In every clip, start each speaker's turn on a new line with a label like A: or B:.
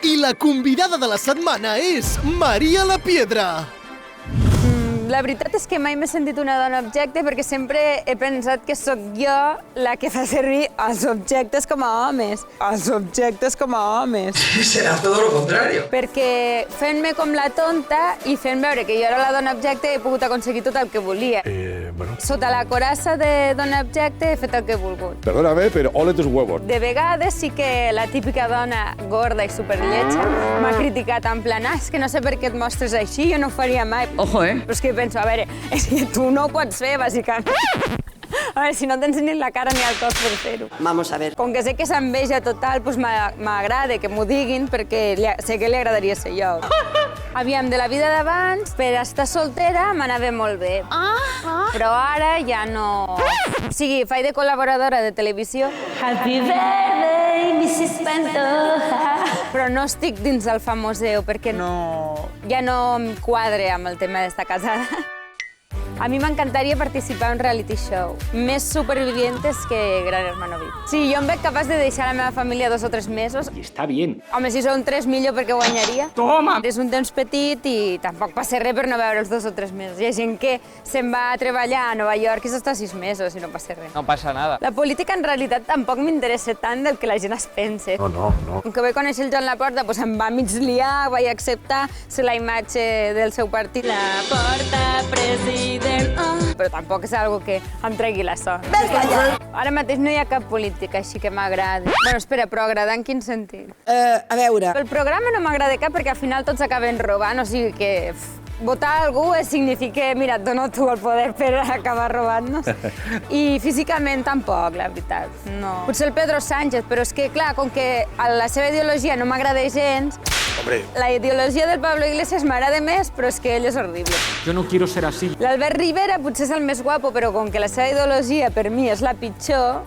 A: I la convidada de la setmana és Maria La Piedra.
B: La veritat és que mai m'he sentit una dona objecte perquè sempre he pensat que sóc jo la que fa servir els objectes com a homes. Els objectes com a homes.
C: Serà todo lo contrario.
B: Perquè fent-me com la tonta i fent veure que jo era la dona objecte he pogut aconseguir tot el que volia. Sota la coraza de dona objecte he fet el que he volgut.
D: Perdóname, pero ole tus huevos.
B: De vegades sí que la típica dona gorda i superlletja m'ha criticat en plan, és que no sé per què et mostres així, jo no ho faria mai.
E: Ojo,
B: Però és que penso, a veure, és que tu no ho pots fer, bàsicament. A veure, si no tens ni la cara ni el cos per fer-ho.
E: Vamos a ver.
B: Com que sé que és enveja total, doncs m'agrada que m'ho diguin perquè sé que li agradaria ser jo. Aviam, de la vida d'abans, per estar soltera m'anava molt bé. Però ara ja no... O sigui, faig de col·laboradora de televisió. Happy birthday, Mrs. Pantoja. Però no estic dins del famoseo perquè ja no em quadre amb el tema d'estar casada. A mi m'encantaria participar en un reality show. Més supervivientes que Gran Hermano VIP. Sí, jo em veig capaç de deixar la meva família 2 o 3 mesos.
F: I està bien.
B: Home, si són 3 millor perquè guanyaria.
F: Toma!
B: És un temps petit i tampoc passa res per no veure'ls 2 o 3 mesos. Hi ha gent que se'n va a treballar a Nova York i s'està 6 mesos i no passa res.
F: No passa nada.
B: La política en realitat tampoc m'interessa tant del que la gent es pense.
D: No.
B: Com que vaig conèixer el Joan Laporta, doncs em va mig liar, vaig acceptar ser la imatge del seu partit. La Porta, president, Però tampoc és algo que em tregui la son. Ara mateix no hi ha cap política així que m'agradi. Bueno, espera, però agradar en quin sentit?
E: A veure,
B: El programa no m'agrada cap perquè al final tots acaben robant, o sigui que votar algú significa, mira, et dono tu el poder per acabar robant-nos. I físicament tampoc, la veritat, no. Potser el Pedro Sánchez, però és que, clar, com que la seva ideologia no m'agrada gens, la ideologia del Pablo Iglesias m'agrada més, però és que ell és horrible.
F: Yo no quiero ser así.
B: L'Albert Rivera potser és el més guapo, però com que la seva ideologia per mi és la pitjor,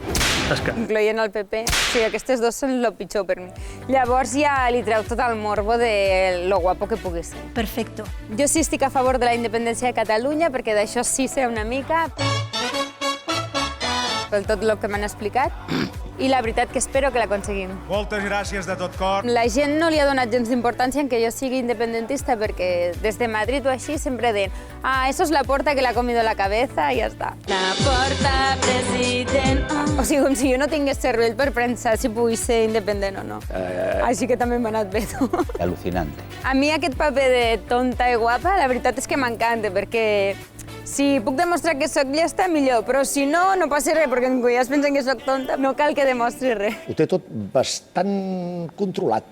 B: incloent el PP, o sigui, aquestes dos són el pitjor per mi. Llavors ja li treu tot el morbo de lo guapo que pugui ser.
G: Perfecto.
B: Jo sí estic a favor de la independència de Catalunya, perquè d'això sí sé una mica, per tot el que m'han explicat, i la veritat que espero que l'aconseguim.
H: Moltes gràcies de tot cor.
B: La gent no li ha donat gens d'importància en que jo sigui independentista perquè des de Madrid o així sempre deien eso es la Porta que le ha comido la cabeza i ja està. La Porta, president... O sigui, com si jo no tingués cervell per pensar si pugui ser independent o no. Així que també m'ha anat bé, tu.
I: Alucinante.
B: A mi aquest paper de tonta i guapa, la veritat és que m'encanta, perquè si puc demostrar que sóc llesta, millor, però si no, no passa res, perquè quan ja es pensen que sóc tonta, no cal que demostri res.
D: Ho té tot bastant controlat.